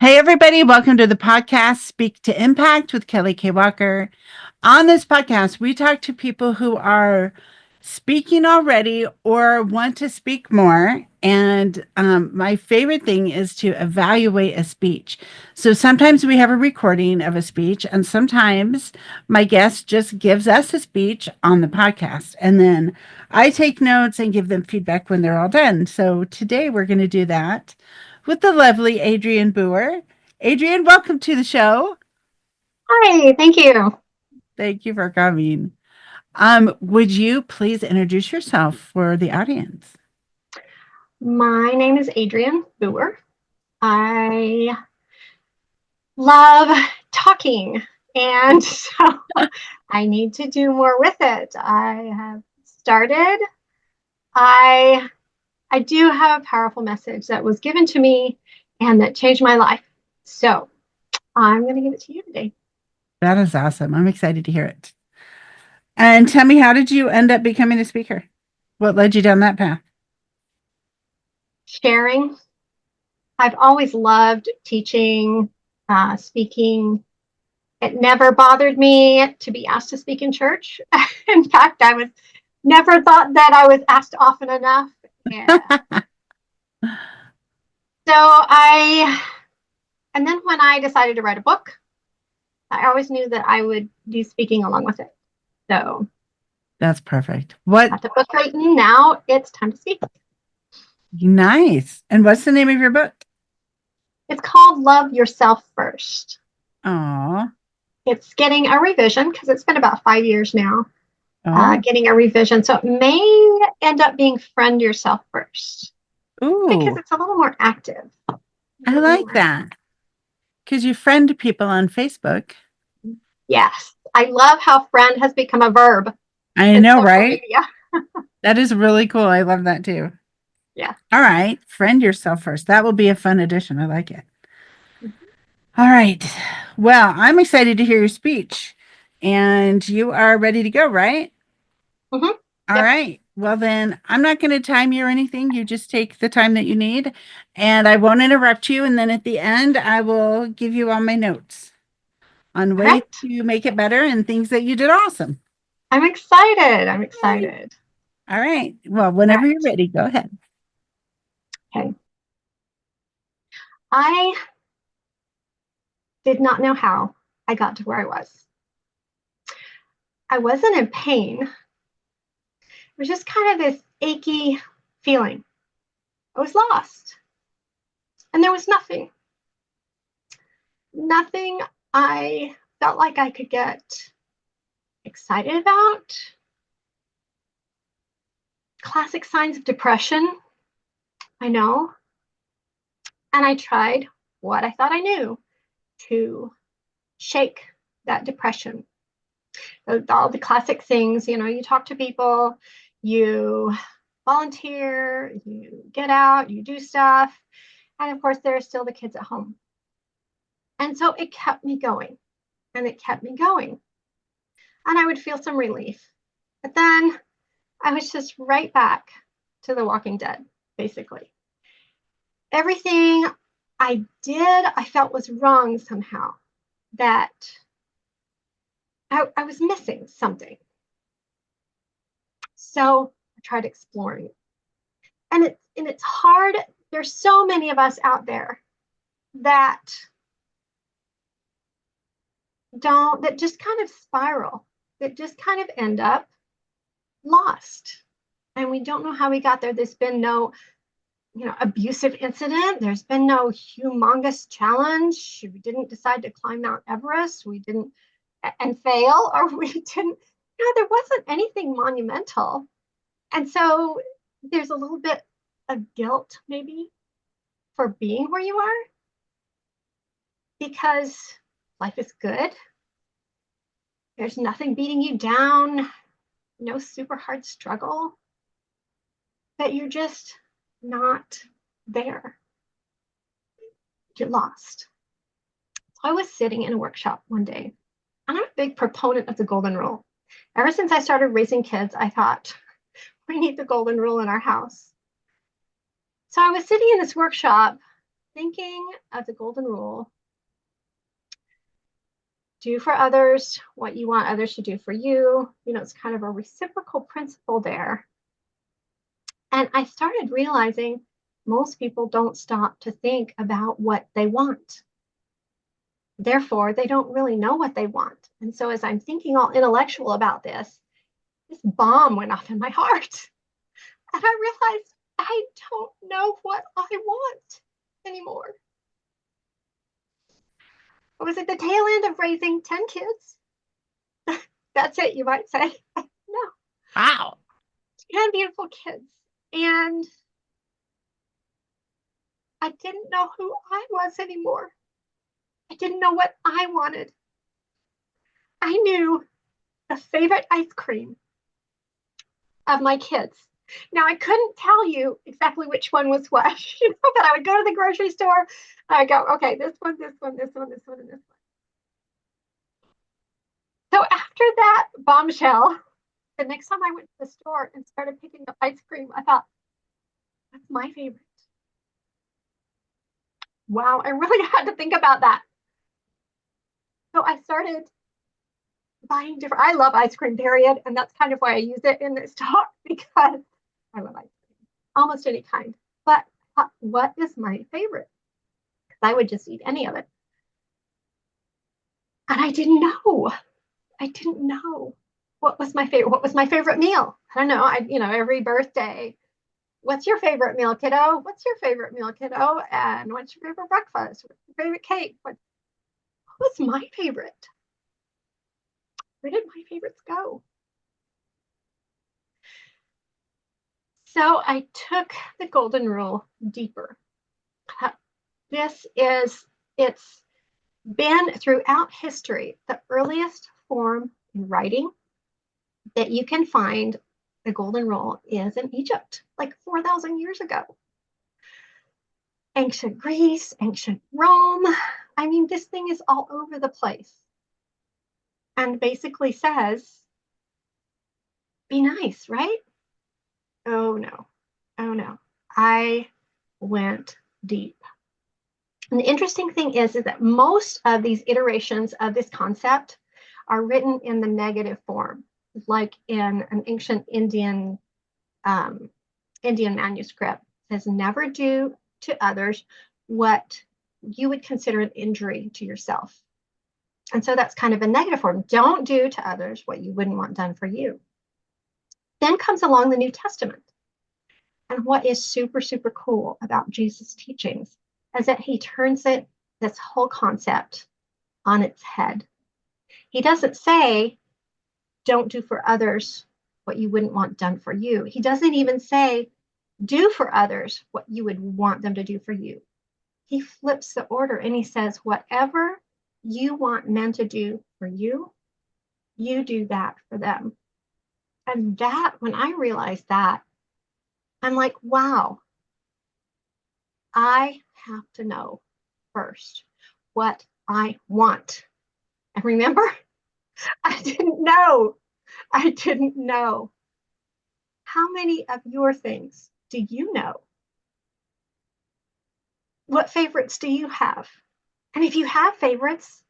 Hey, everybody, welcome to the podcast Speak to Impact with Kelly Kaye Walker. On this podcast, we talk to people who are speaking already or want to speak more. And my favorite thing is to evaluate a speech. So sometimes we have a recording of a speech, and sometimes my guest just gives us a speech on the podcast. And then I take notes and give them feedback when they're all done. So today we're going to do that with the lovely Adrian Booher. Adrian, welcome to the show. Hi, thank you. Thank you for coming. Would you please introduce yourself for the audience? My name is Adrian Booher. I love talking, and so I need to do more with it. I have started. I I do have a powerful message that was given to me and that changed my life. So I'm going to give it to you today. That is awesome. I'm excited to hear it. And tell me, how did you end up becoming a speaker? What led you down that path? Sharing. I've always loved teaching, speaking. It never bothered me to be asked to speak in church. In fact, I was never thought that I was asked often enough. Yeah. And then when I decided to write a book, I always knew that I would do speaking along with it. So That's perfect. What got the book written. Now it's time to speak. nice. And what's the name of your book? It's called Love Yourself First. Oh, It's getting a revision because it's been about 5 years now. oh, Getting a revision. So it may end up being Friend Yourself First because ooh, it's a little more active. I like that because you friend people on Facebook. Yes. I love how friend has become a verb I in know, social right? media. That is really cool. I love that too. Yeah. All right, friend yourself first. That will be a fun addition. I like it. Mm-hmm. All right. Well, I'm excited to hear your speech. And you are ready to go, right? Mm-hmm. All Yep. right. Well, then I'm not going to time you or anything. You just take the time that you need, and I won't interrupt you. And then at the end, I will give you all my notes on All ways right. to make it better and things that you did awesome. I'm excited. I'm Yay. excited. All right. Well, All whenever you're right. ready, go ahead. Okay. I did not know how I got to where I was. I wasn't in pain. It was just kind of this achy feeling. I was lost. And there was nothing I felt like I could get excited about. Classic signs of depression, I know. And I tried what I thought I knew to shake that depression. All the classic things, you talk to people, you volunteer, you get out, you do stuff. And of course, there are still the kids at home. And so it kept me going and it kept me going. And I would feel some relief. But then I was just right back to the Walking Dead, basically. Everything I did, I felt was wrong somehow, that I was missing something. So I tried exploring. And it's hard. There's so many of us out there that that just kind of spiral, that just kind of end up lost. And we don't know how we got there. There's been no, abusive incident. There's been no humongous challenge. We didn't decide to climb Mount Everest. We didn't and fail, or we didn't, there wasn't anything monumental. And so there's a little bit of guilt maybe for being where you are because life is good. There's nothing beating you down, no super hard struggle, that you're just not there. You're lost. So I was sitting in a workshop one day, and I'm a big proponent of the golden rule. Ever since I started raising kids, I thought, we need the golden rule in our house. So I was sitting in this workshop, thinking of the golden rule, do for others what you want others to do for you. You know, it's kind of a reciprocal principle there. And I started realizing most people don't stop to think about what they want. Therefore, they don't really know what they want. And so as I'm thinking all intellectual about this bomb went off in my heart. And I realized I don't know what I want anymore. I was at the tail end of raising 10 kids. That's it, you might say. No, Wow. 10 beautiful kids. And I didn't know who I was anymore. I didn't know what I wanted. I knew the favorite ice cream of my kids. Now, I couldn't tell you exactly which one was what, but I would go to the grocery store. I go, okay, this one, this one, this one, this one, and this one. So after that bombshell, the next time I went to the store and started picking up ice cream, I thought, what's my favorite? Wow, I really had to think about that. So I started buying different, I love ice cream, period. And that's kind of why I use it in this talk, because I love ice cream, almost any kind. But what is my favorite? Because I would just eat any of it. And I didn't know. I didn't know what was my favorite. What was my favorite meal? I don't know. Every birthday, what's your favorite meal, kiddo? What's your favorite meal, kiddo? And what's your favorite breakfast? What's your favorite cake? What was my favorite? Where did my favorites go? So I took the golden rule deeper. It's been throughout history, the earliest form in writing that you can find the golden rule is in Egypt, like 4,000 years ago. Ancient Greece, ancient Rome. I mean, this thing is all over the place. And basically says, be nice, right? Oh no. Oh no. I went deep. And the interesting thing is that most of these iterations of this concept are written in the negative form, like in an ancient Indian manuscript. It says, never do to others what you would consider an injury to yourself. And so that's kind of a negative form. Don't do to others what you wouldn't want done for you. Then comes along the New Testament. And what is super, super cool about Jesus' teachings is that he turns this whole concept on its head. He doesn't say, don't do for others what you wouldn't want done for you. He doesn't even say, do for others what you would want them to do for you. He flips the order and he says, whatever you want men to do for you, you do that for them. And that, when I realized that, I'm like, wow, I have to know first what I want. And remember, I didn't know. I didn't know. How many of your things do you know? What favorites do you have? And if you have favorites,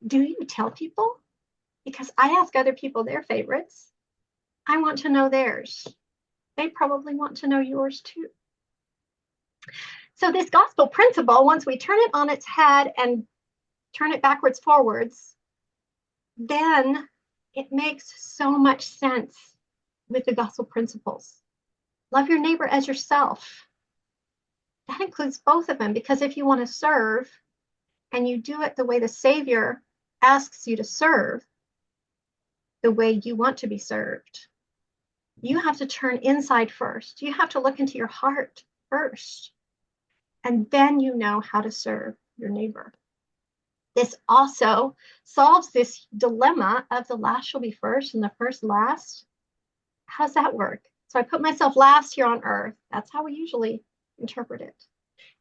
do you tell people? Because I ask other people their favorites. I want to know theirs. They probably want to know yours too. So this gospel principle, once we turn it on its head and turn it backwards, forwards, then it makes so much sense with the gospel principles. Love your neighbor as yourself. That includes both of them, because if you want to serve and you do it the way the Savior asks you to serve, the way you want to be served, you have to turn inside first. You have to look into your heart first. And then you know how to serve your neighbor. This also solves this dilemma of the last shall be first and the first last. How does that work? So I put myself last here on earth. That's how we usually interpret it.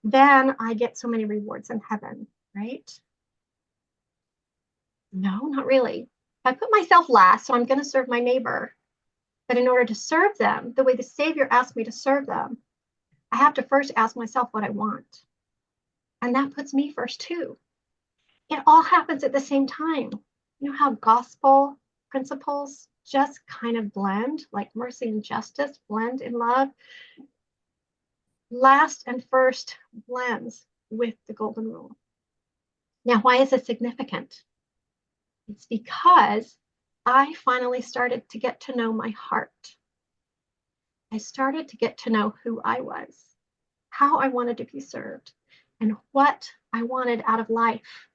Then I get so many rewards in heaven, right? No, not really. I put myself last, so I'm going to serve my neighbor. But in order to serve them, the way the Savior asked me to serve them, I have to first ask myself what I want. And that puts me first too. It all happens at the same time. You know how gospel principles just kind of blend, like mercy and justice blend in love? Last and first blends with the golden rule. Now, why is this significant? It's because I finally started to get to know my heart. I started to get to know who I was, how I wanted to be served, and what I wanted out of life,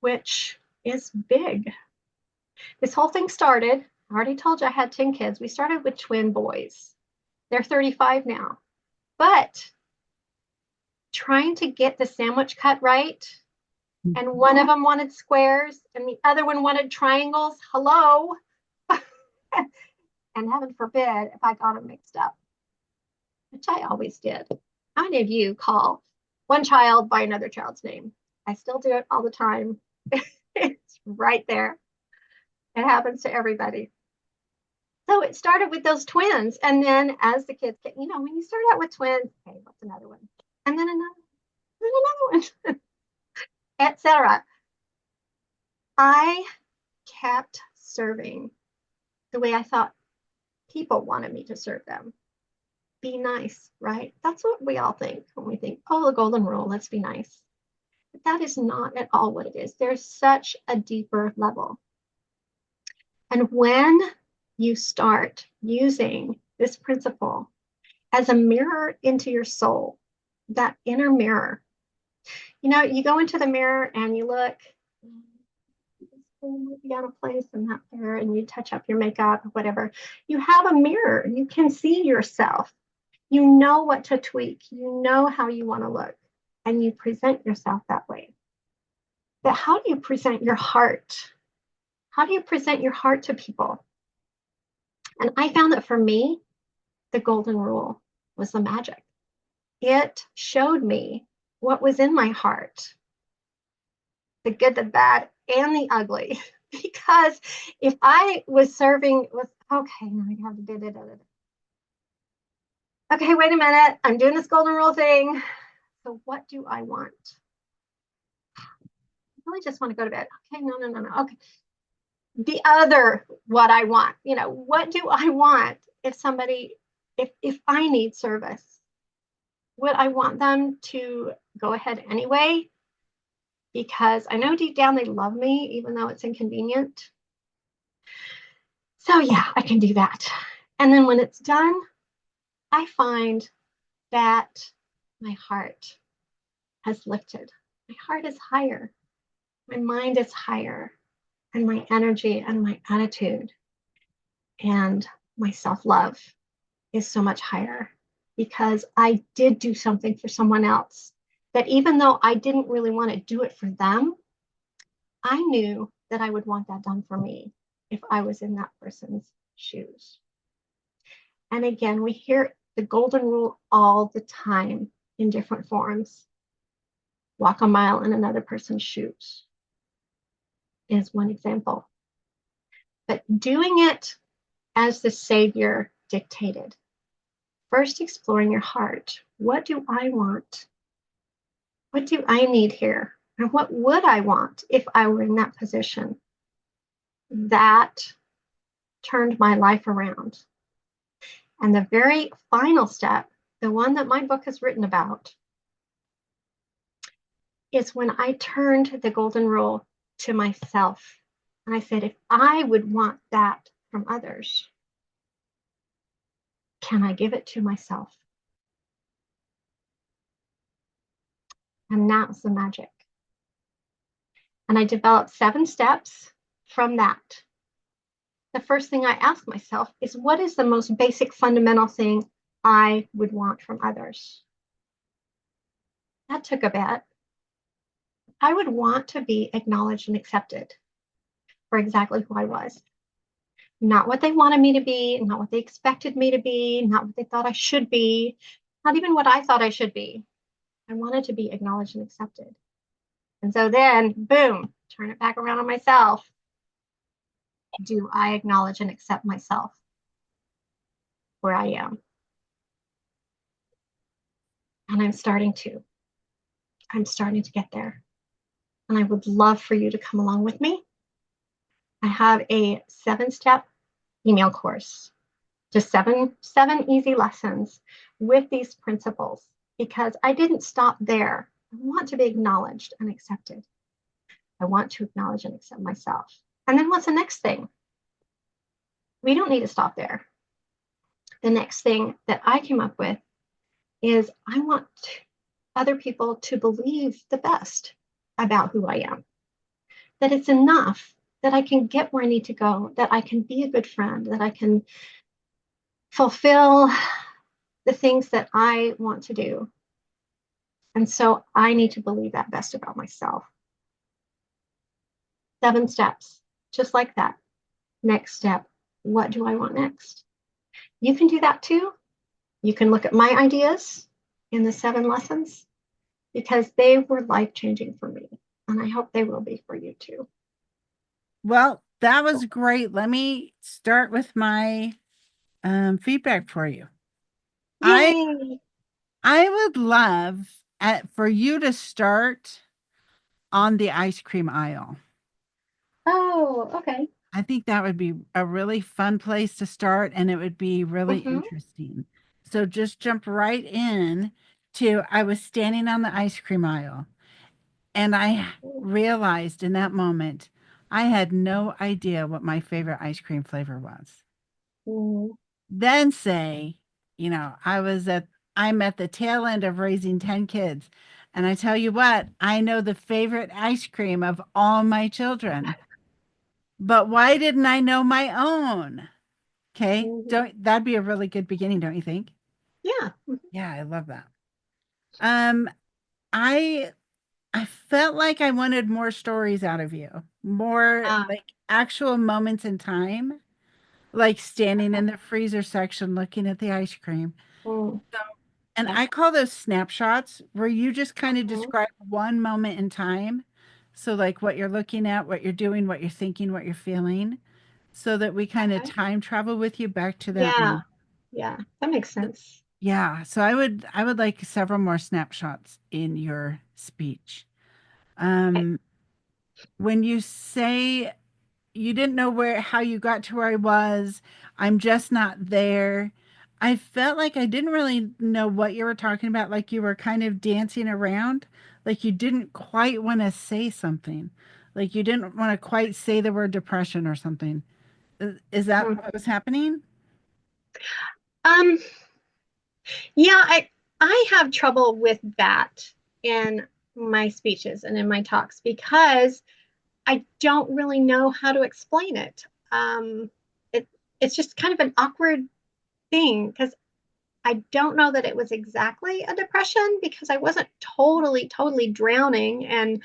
which is big. This whole thing started, I already told you I had 10 kids. We started with twin boys. They're 35 now. But trying to get the sandwich cut right, and one of them wanted squares and the other one wanted triangles. Hello. And heaven forbid if I got them mixed up, which I always did. How many of you call one child by another child's name? I still do it all the time. It's right there. It happens to everybody. So it started with those twins. And then as the kids get, when you start out with twins, okay, what's another one? And then another one, etc. I kept serving the way I thought people wanted me to serve them. Be nice, right? That's what we all think when we think, oh, the golden rule, let's be nice. But that is not at all what it is. There's such a deeper level. And when you start using this principle as a mirror into your soul, that inner mirror, you go into the mirror and you look, be out of place and not there, and you touch up your makeup or whatever. You have a mirror. You can see yourself. You know what to tweak. You know how you want to look, and you present yourself that way. But how do you present your heart? How do you present your heart to people? And I found that for me, the golden rule was the magic. It showed me what was in my heart, the good, the bad, and the ugly. Because if I was serving with, okay, now I have to do it. Okay, wait a minute. I'm doing this golden rule thing. So what do I want? I really just want to go to bed. Okay, no. Okay. The other, what I want, what do I want if somebody, if I need service? Would I want them to go ahead anyway? Because I know deep down they love me, even though it's inconvenient. So yeah, I can do that. And then when it's done, I find that my heart has lifted. My heart is higher. My mind is higher. And my energy and my attitude and my self-love is so much higher because I did do something for someone else that even though I didn't really want to do it for them, I knew that I would want that done for me if I was in that person's shoes. And again, we hear the golden rule all the time in different forms. Walk a mile in another person's shoes is one example. But doing it as the Savior dictated. First, exploring your heart. What do I want? What do I need here? And what would I want if I were in that position? That turned my life around. And the very final step, the one that my book is written about, is when I turned the golden rule to myself. And I said, if I would want that from others, can I give it to myself? And that's the magic. And I developed 7 steps from that. The first thing I ask myself is, what is the most basic fundamental thing I would want from others? That took a bit. I would want to be acknowledged and accepted for exactly who I was. Not what they wanted me to be, not what they expected me to be, not what they thought I should be, not even what I thought I should be. I wanted to be acknowledged and accepted. And so then, boom, turn it back around on myself. Do I acknowledge and accept myself where I am? And I'm starting to. I'm starting to get there. And I would love for you to come along with me. I have a 7-step email course, just seven easy lessons with these principles, because I didn't stop there. I want to be acknowledged and accepted. I want to acknowledge and accept myself. And then what's the next thing? We don't need to stop there. The next thing that I came up with is I want other people to believe the best about who I am, that it's enough, that I can get where I need to go, that I can be a good friend, that I can fulfill the things that I want to do. And so I need to believe that best about myself. 7 steps, just like that. Next step, what do I want next? You can do that too. You can look at my ideas in the 7 lessons, because they were life-changing for me. And I hope they will be for you too. Well, that was great. Let me start with my feedback for you. I Yay! I would love for you to start on the ice cream aisle. Oh, okay. I think that would be a really fun place to start, and it would be really Mm-hmm. interesting. So just jump right in to I was standing on the ice cream aisle, and I realized in that moment I had no idea what my favorite ice cream flavor was. Mm-hmm. Then say, I'm at the tail end of raising 10 kids. And I tell you what, I know the favorite ice cream of all my children. But why didn't I know my own? Okay. Mm-hmm. Don't That'd be a really good beginning, don't you think? Yeah. Yeah, I love that. Um, I I felt like I wanted more stories out of you, more Ah, like actual moments in time, like standing okay. in the freezer section looking at the ice cream. Mm, So, and yeah. I call those snapshots where you just kind of Mhm. describe one moment in time. So, like what you're looking at, what you're doing, what you're thinking, what you're feeling, so that we kind of Okay. time travel with you back to that Yeah. moment. Yeah. That makes sense. Yeah. So I would like several more snapshots in your speech. Okay. Um, when you say you didn't know how you got to where I was. I'm just not there. I felt like I didn't really know what you were talking about. Like you were kind of dancing around, like you didn't quite want to say something, like you didn't want to quite say the word depression or something. Is that Mm. what was happening? Um, yeah, I have trouble with that in my speeches and in my talks, because I don't really know how to explain it. It it's just kind of an awkward thing, because I don't know that it was exactly a depression, because I wasn't totally drowning and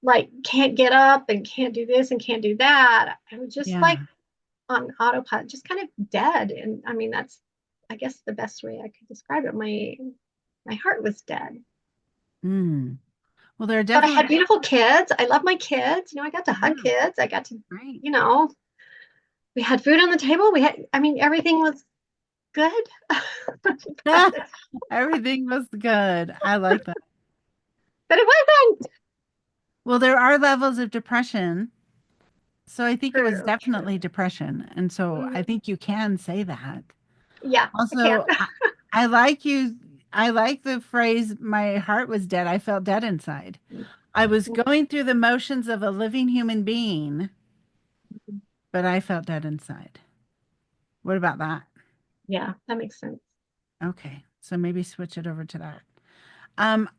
like can't get up and can't do this and can't do that. I was just like Yeah. on autopilot, just kind of dead. And I mean, that's, I guess, the best way I could describe it. My heart was dead. Mm. Well, there are But I had definitely beautiful kids. I love my kids. I got to hug yeah, kids. I got to, right. you know, we had food on the table. I mean, everything was good. but Everything was good. I like that. it wasn't Well, there are levels of depression. So I think it was true. True. definitely depression. And so I Mhm. think you can say that. Yeah, I can. Also, I like you. I like the phrase, my heart was dead. I felt dead inside. I was going through the motions of a living human being, but I felt dead inside. What about that? Yeah, that makes sense. Okay. So maybe switch it over to that.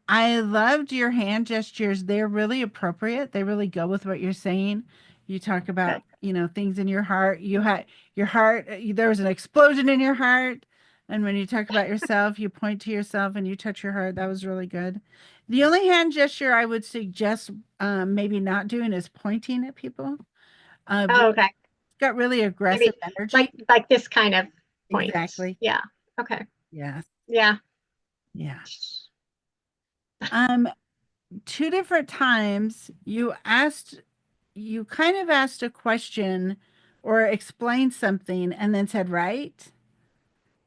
I loved your hand gestures. They're really appropriate. They really go with what you're saying. You talk Good. about, things in your heart. You had your heart, there was an explosion in your heart. And when you talk about yourself, you point to yourself and you touch your heart. That was really good. The only hand gesture I would suggest maybe not doing is pointing at people. Oh, Because okay. it's got really aggressive Maybe energy. like this kind of point. Exactly. Yeah. Okay. Yes. Yeah. Yeah. Um, two different times you kind of asked a question or explained something and then said right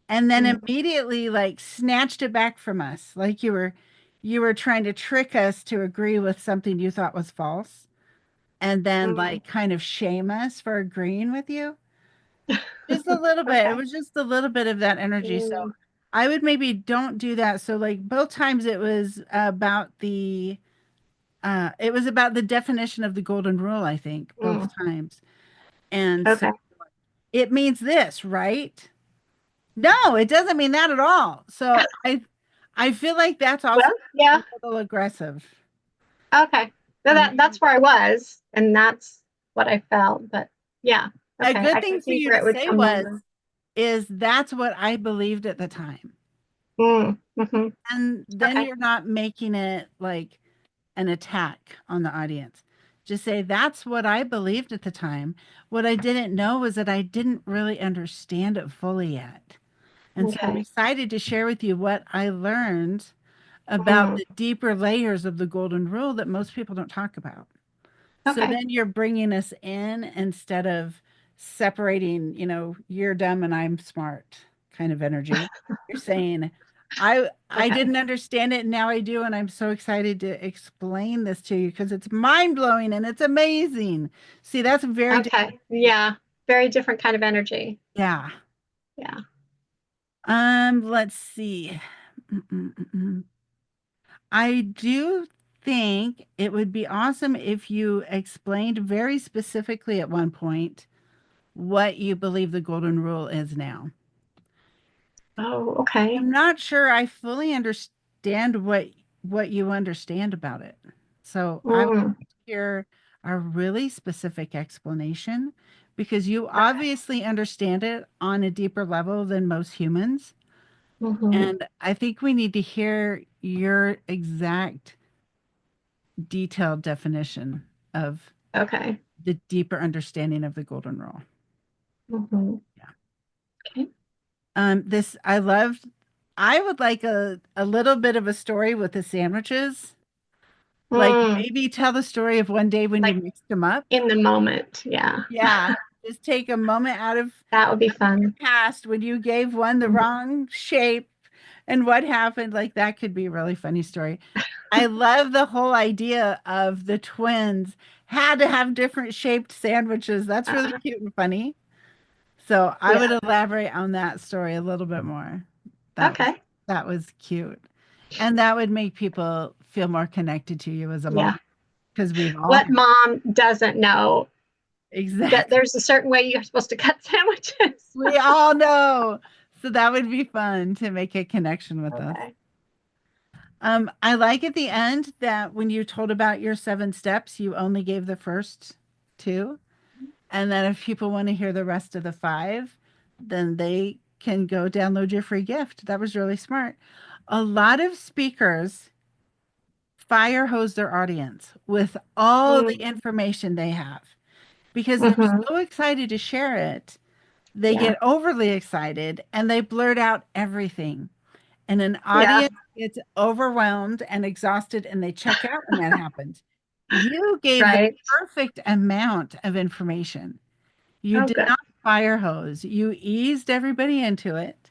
and then Mm, immediately like snatched it back from us like you were you were trying to trick us to agree with something you thought was false and then Mm. like kind of shame us for agreeing with you. Just a little bit. It Okay. was just a little bit of that energy. So Mm. I would maybe don't do that. So like both times it was about the definition of the golden rule, I think, both Mm. times. And so Okay. it means this, right? No, it doesn't mean that at all. So I feel like that's also Well, a yeah. little aggressive. Okay. So And that's where I was, and that's what I felt. But yeah. a Okay. good I thing can for see you where to it would say come over. is that's what I believed at the time. Mm. Hmm. And then Okay. you're not making it like an attack on the audience. Just say, that's what I believed at the time. What I didn't know was that I didn't really understand it fully yet. And so I'm Okay. excited to share with you what I learned about Mm. the deeper layers of the golden rule that most people don't talk about. So Okay. then you're bringing us in instead of separating, you're dumb and I'm smart kind of energy. You're saying, I Okay. didn't understand it and now I do, and I'm so excited to explain this to you because it's mind blowing and it's amazing. See, that's very different. Okay. Yeah. Very different kind of energy. Yeah. Yeah. Let's see. Mm-mm-mm-mm. I do think it would be awesome if you explained very specifically at one point what you believe the golden rule is now. Oh, okay. I'm not sure I fully understand what you understand about it. So I would Mm. hear a really specific explanation because you obviously understand it on a deeper level than most humans. Hmm. And I think we need to hear your exact detailed definition of Okay. the deeper understanding of the golden rule. Hmm. Yeah. Okay. This I loved. I would like a little bit of a story with the sandwiches. Like Mm. maybe tell the story of one day when you Like mixed them up. in the moment. Yeah. Yeah. Just take a moment out of That would be your fun. past when you gave one the Mhm. wrong shape and what happened. Like that could be a really funny story. I love the whole idea of the twins had to have different shaped sandwiches. That's really Uh, cute and funny. So I would yeah. elaborate on that story a little bit more. That was Okay. that was cute. And that would make people feel more connected to you as a Yeah. mom because we've all What mom doesn't know that exactly. there's a certain way you're supposed to cut sandwiches? We all know. So that would be fun to make a connection with us. Okay. I like at the end that when you told about your 7 steps, you only gave the first two. And then if people want to hear the rest of the five, then they can go download your free gift. That was really smart. A lot of speakers fire hose their audience with all the Mm. information they have because they're Hmm. so excited to share it. They Yeah. get overly excited and they blurt out everything. And an Yeah. audience gets overwhelmed and exhausted and they check out when that happens. You gave the Right. perfect amount of information. You Oh, did good. not fire hose. You eased everybody into it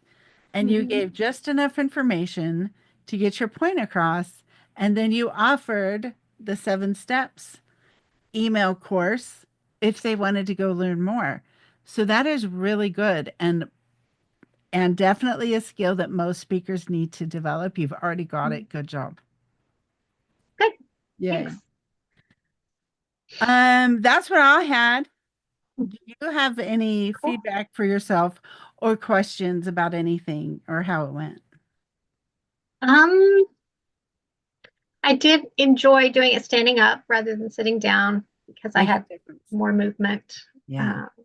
and you Hmm. gave just enough information to get your point across. And then you offered the 7 steps email course if they wanted to go learn more. So that is really good and definitely a skill that most speakers need to develop. You've already got it. Good job. Good. Yay. Thanks. That's what I had. Do you have any Cool. feedback for yourself or questions about anything or how it went? Um, I did enjoy doing it standing up rather than sitting down because I Makes had a difference. more movement. Yeah. Uh,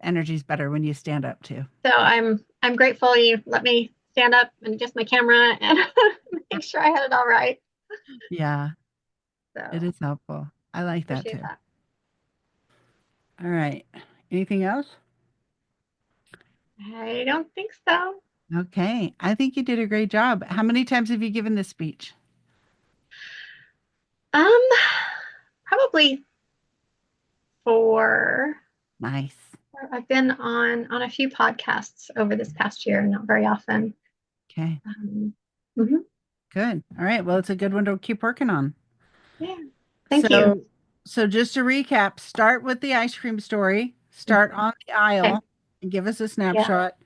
Energy's better when you stand up too. so I'm grateful you let me stand up and adjust my camera and make sure I had it all right. Yeah, it So is helpful. I like that appreciate too. that. All right. Anything else? I don't think so. Okay. I think you did a great job. How many times have you given this speech? Um, Probably for Nice. I've been on a few podcasts over this past year, not very often. Okay. Um, mhm. Good. All right. Well, it's a good one to keep working on. Yeah. Thank you. So, so just to recap, start with the ice cream story, start Mhm. on the Okay. aisle and give us a Yeah. snapshot.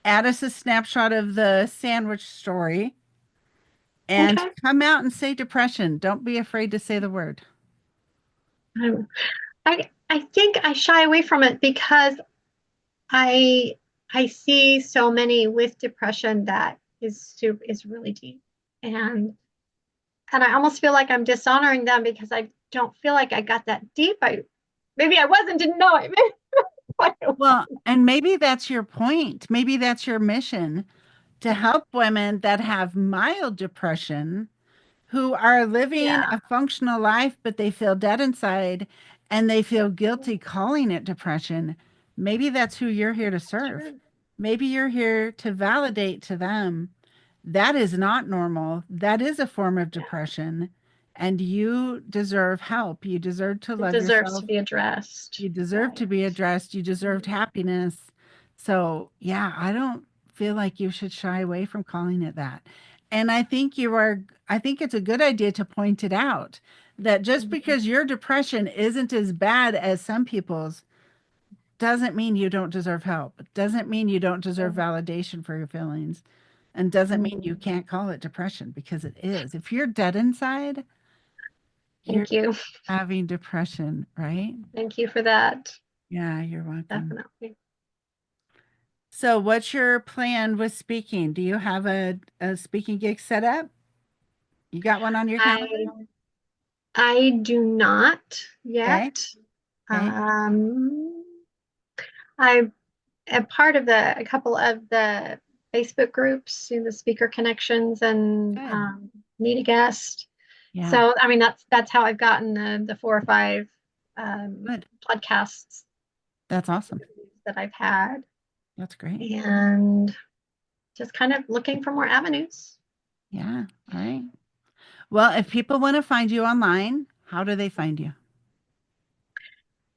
Add us a snapshot of the sandwich story and Okay. come out and say depression. Don't be afraid to say the word. Um, I think I shy away from it because I I see so many with depression that is really deep, and I almost feel like I'm dishonoring them because I don't feel like I got that deep. I maybe I wasn't, didn't know it. Well, and maybe that's your point. Maybe that's your mission to Yeah. help women that have mild depression who are living Yeah. a functional life, but they feel dead inside and they feel Yep. guilty calling it depression. Maybe that's who you're here to That's serve. true. Maybe you're here to validate to them that is not normal. That is a form of Yeah. depression. And you deserve help. You deserve to It love deserves to yourself. be addressed. You deserve to Right. be addressed. You deserved Mhm. happiness. So, yeah, I don't feel like you should shy away from calling it that. And I think it's a good idea to point it out that just Mhm. because your depression isn't as bad as some people's doesn't mean you don't deserve help. It doesn't mean you don't deserve validation for your feelings and doesn't mean you Mhm. can't call it depression because it is. If you're dead inside, you're Thank you. having depression, right? Thank you for that. Yeah, you're welcome. Definitely. So, what's your plan with speaking? Do you have a speaking gig set up? You got one on your calendar? I I do not Okay. yet. Okay. Um, I am part of a couple of the Facebook groups, the speaker connections, and Good. need a guest. Yeah. So I mean that's how I've gotten the 4 or 5 Good. podcasts That's awesome. that I've had, That's great. and just kind of looking for more avenues. Yeah. All right. Well, if people want to find you online, how do they find you?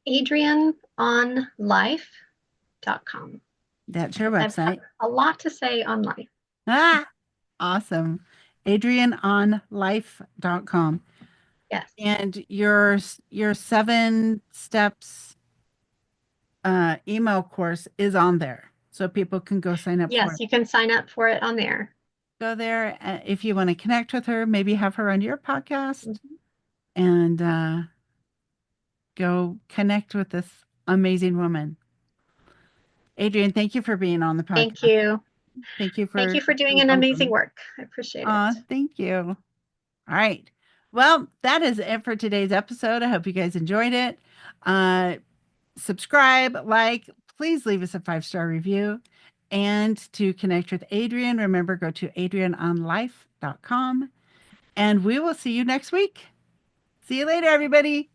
AdrianOnLife.com. That's your Because I've got website. a lot to say on life. Ah, awesome. AdrianOnLife.com. Yes. And your 7 steps email course is on there. So people can go sign up for Yes, it. you can sign up for it on there. Go there. If you want to connect with her, maybe have her on your podcast Mhm. and go connect with this amazing woman. Adrian, thank you for being on the Thank podcast. you. Thank you Thank for you for doing being an amazing open. work. I appreciate it. Thank you. All right. Well, that is it for today's episode. I hope you guys enjoyed it. Uh, Subscribe, like, please leave us a 5-star review. And to connect with Adrian, remember go to adrianonlife.com. And we will see you next week. See you later, everybody.